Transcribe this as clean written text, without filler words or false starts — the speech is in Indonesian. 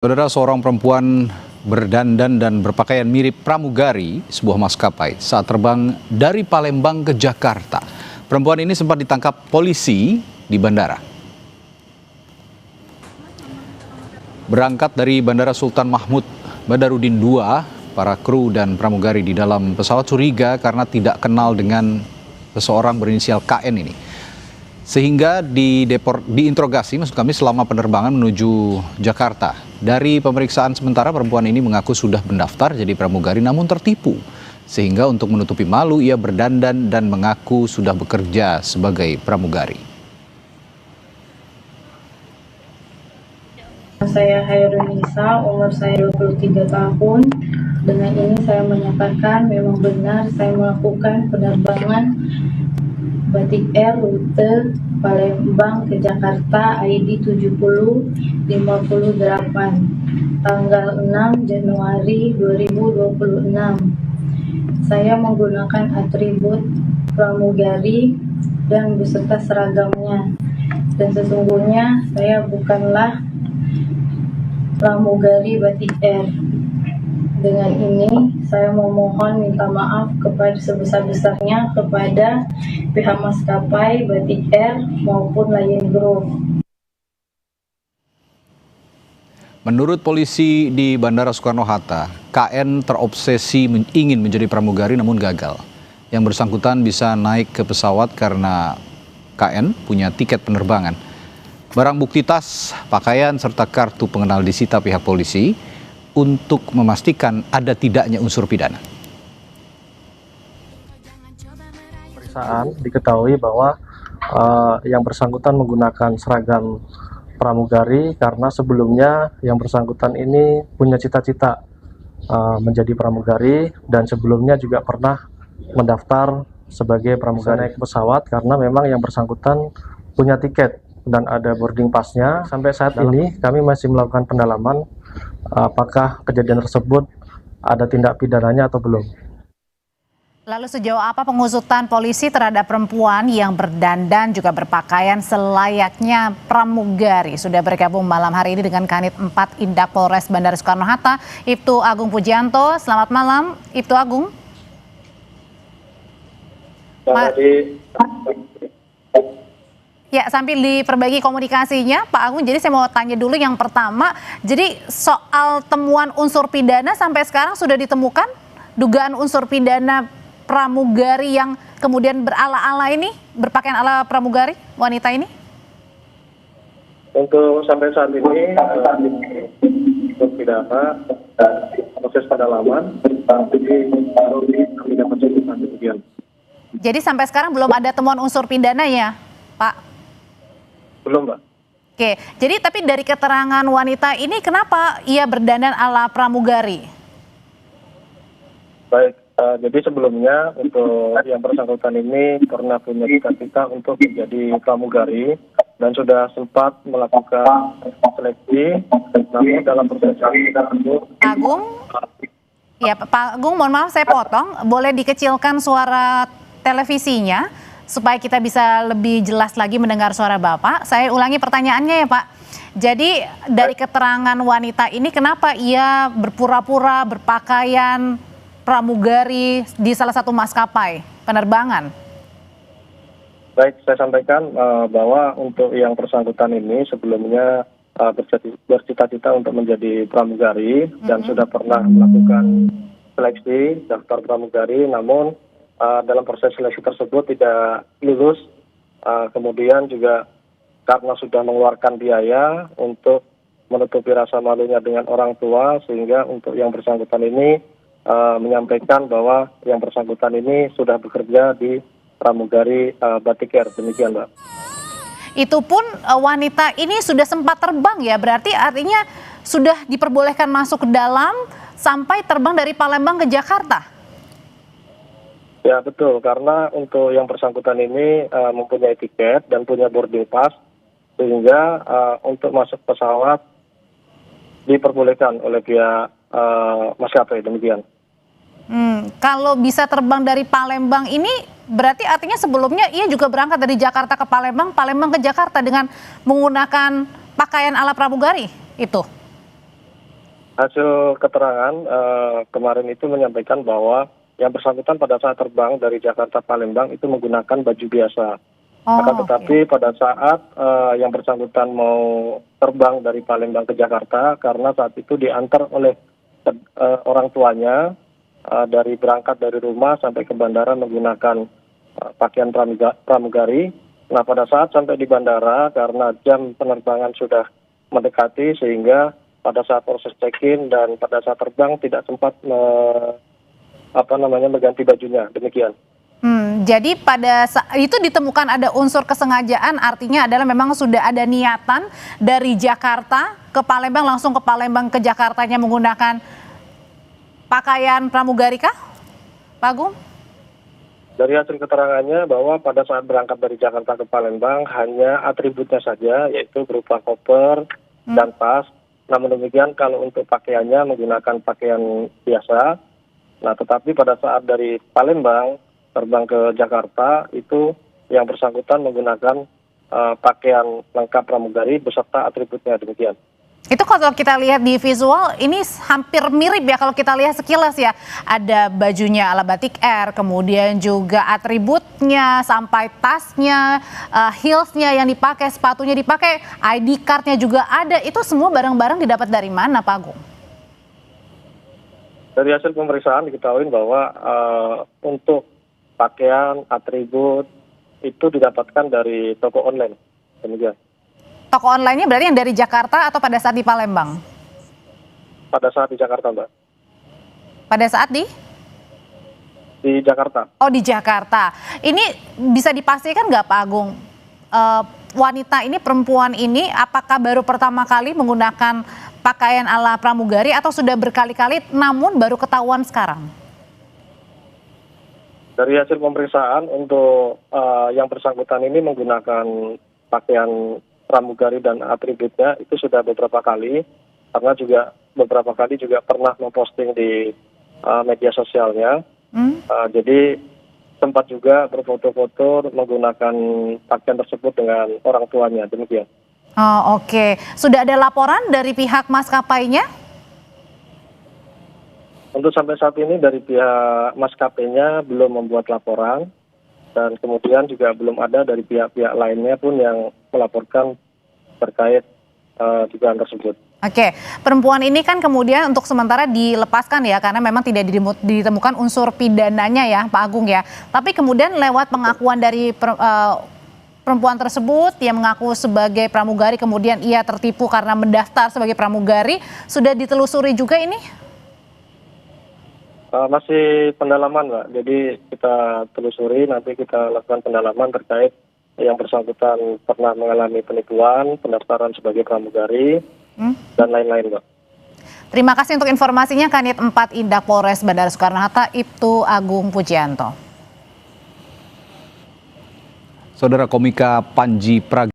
Saudara, seorang perempuan berdandan dan berpakaian mirip pramugari sebuah maskapai saat terbang dari Palembang ke Jakarta. Perempuan ini sempat ditangkap polisi di bandara. Berangkat dari Bandara Sultan Mahmud Badarudin II, para kru dan pramugari di dalam pesawat curiga karena tidak kenal dengan seseorang berinisial KN ini. Sehingga diinterogasi maksud kami selama penerbangan menuju Jakarta. Dari pemeriksaan sementara, perempuan ini mengaku sudah mendaftar jadi pramugari namun tertipu. Sehingga untuk menutupi malu ia berdandan dan mengaku sudah bekerja sebagai pramugari. Saya Hairunisa, umur saya 23 tahun. Dengan ini saya menyatakan memang benar saya melakukan penerbangan Batik Air rute Palembang ke Jakarta ID 7058 tanggal 6 Januari 2026. Saya menggunakan atribut pramugari dan beserta seragamnya. Dan sesungguhnya saya bukanlah pramugari Batik Air. Dengan ini saya memohon minta maaf kepada sebesar-besarnya kepada pihak maskapai Batik Air maupun Lion Group. Menurut polisi di Bandara Soekarno-Hatta, KN terobsesi ingin menjadi pramugari namun gagal. Yang bersangkutan bisa naik ke pesawat karena KN punya tiket penerbangan. Barang bukti tas, pakaian, serta kartu pengenal disita pihak polisi untuk memastikan ada tidaknya unsur pidana. Pemeriksaan diketahui bahwa yang bersangkutan menggunakan seragam pramugari karena sebelumnya yang bersangkutan ini punya cita-cita menjadi pramugari dan sebelumnya juga pernah mendaftar sebagai pramugari naik pesawat karena memang yang bersangkutan punya tiket dan ada boarding pass-nya. Sampai saat ini kami masih melakukan pendalaman apakah kejadian tersebut ada tindak pidananya atau belum. Lalu sejauh apa pengusutan polisi terhadap perempuan yang berdandan juga berpakaian selayaknya pramugari? Sudah bergabung malam hari ini dengan Kanit 4 Indak Polres Bandara Soekarno-Hatta, Ibtu Agung Pujianto. Selamat malam, Ibtu Agung. Ya, sambil diperbaiki komunikasinya, Pak Agung. Jadi saya mau tanya dulu yang pertama, jadi soal temuan unsur pidana sampai sekarang sudah ditemukan dugaan unsur pidana pramugari yang kemudian berala-ala ini, berpakaian ala pramugari wanita ini? Untuk sampai saat ini, untuk pidana proses pendalaman, jadi baru kami dapat sebutkan demikian. Jadi sampai sekarang belum ada temuan unsur pidana ya, Pak? Belum, Mbak. Oke, jadi tapi dari keterangan wanita ini kenapa ia berdandan ala pramugari? Baik, jadi sebelumnya untuk yang bersangkutan ini pernah punya cita-cita untuk menjadi pramugari dan sudah sempat melakukan seleksi, namun dalam proses tersebut. Agung? Ya, Pak Agung, mohon maaf saya potong, boleh dikecilkan suara televisinya supaya kita bisa lebih jelas lagi mendengar suara Bapak. Saya ulangi pertanyaannya ya Pak. Jadi dari keterangan wanita ini kenapa ia berpura-pura berpakaian pramugari di salah satu maskapai penerbangan? Baik, saya sampaikan bahwa untuk yang bersangkutan ini sebelumnya bercita-cita untuk menjadi pramugari dan sudah pernah melakukan seleksi daftar pramugari, namun dalam proses seleksi tersebut tidak lulus, kemudian juga karena sudah mengeluarkan biaya untuk menutupi rasa malunya dengan orang tua, sehingga untuk yang bersangkutan ini menyampaikan bahwa yang bersangkutan ini sudah bekerja di pramugari Batik Air, demikian Mbak. Itu pun wanita ini sudah sempat terbang ya, berarti artinya sudah diperbolehkan masuk ke dalam sampai terbang dari Palembang ke Jakarta? Ya betul, karena untuk yang bersangkutan ini mempunyai tiket dan punya boarding pass, sehingga untuk masuk pesawat diperbolehkan oleh pihak maskapai, demikian. Kalau bisa terbang dari Palembang ini berarti artinya sebelumnya ia juga berangkat dari Jakarta ke Palembang, Palembang ke Jakarta dengan menggunakan pakaian ala pramugari itu? hasil keterangan kemarin itu menyampaikan bahwa yang bersangkutan pada saat terbang dari Jakarta Palembang itu menggunakan baju biasa. Akan tetapi pada saat yang bersangkutan mau terbang dari Palembang ke Jakarta, karena saat itu diantar oleh orang tuanya dari berangkat dari rumah sampai ke bandara menggunakan pakaian pramugari. Nah, pada saat sampai di bandara, karena jam penerbangan sudah mendekati, sehingga pada saat proses check-in dan pada saat terbang tidak sempat mengganti bajunya, demikian. Jadi pada itu ditemukan ada unsur kesengajaan, artinya adalah memang sudah ada niatan dari Jakarta ke Palembang, langsung ke Palembang ke Jakartanya menggunakan pakaian pramugari kah, Pak Agung? Dari hasil keterangannya bahwa pada saat berangkat dari Jakarta ke Palembang hanya atributnya saja, yaitu berupa koper dan tas. Namun demikian kalau untuk pakaiannya menggunakan pakaian biasa. Nah, tetapi pada saat dari Palembang terbang ke Jakarta itu yang bersangkutan menggunakan pakaian lengkap pramugari beserta atributnya, demikian. Itu kalau kita lihat di visual ini hampir mirip ya kalau kita lihat sekilas ya. Ada bajunya ala batik Air, kemudian juga atributnya sampai tasnya, heelsnya yang dipakai, sepatunya dipakai, ID cardnya juga ada. Itu semua barang-barang didapat dari mana, Pak Agung? Dari hasil pemeriksaan diketahui bahwa untuk pakaian, atribut itu didapatkan dari toko online, demikian. Toko online-nya berarti yang dari Jakarta atau pada saat di Palembang? Pada saat di Jakarta, Mbak. Pada saat di Jakarta. Oh, di Jakarta. Ini bisa dipastikan nggak, Pak Agung? Wanita ini, perempuan ini, apakah baru pertama kali menggunakan pakaian ala pramugari atau sudah berkali-kali namun baru ketahuan sekarang? Dari hasil pemeriksaan untuk yang bersangkutan ini menggunakan pakaian pramugari dan atributnya itu sudah beberapa kali, karena juga beberapa kali juga pernah memposting di media sosialnya. Jadi sempat juga berfoto-foto menggunakan pakaian tersebut dengan orang tuanya, demikian. Oh, oke. Sudah ada laporan dari pihak maskapainya? Untuk sampai saat ini dari pihak maskapainya belum membuat laporan, dan kemudian juga belum ada dari pihak-pihak lainnya pun yang melaporkan terkait dugaan tersebut. Oke, perempuan ini kan kemudian untuk sementara dilepaskan ya, karena memang tidak ditemukan unsur pidananya ya, Pak Agung ya. Tapi kemudian lewat pengakuan dari perempuan tersebut yang mengaku sebagai pramugari, kemudian ia tertipu karena mendaftar sebagai pramugari, sudah ditelusuri juga ini? Masih pendalaman, Mbak. Jadi kita telusuri, nanti kita lakukan pendalaman terkait yang bersangkutan pernah mengalami penipuan, pendaftaran sebagai pramugari, dan lain-lain, Mbak. Terima kasih untuk informasinya, Kanit 4 Indah Polres Bandara Soekarno-Hatta, Ibtu Agung Pujianto. Saudara komika Panji Pragiwaksono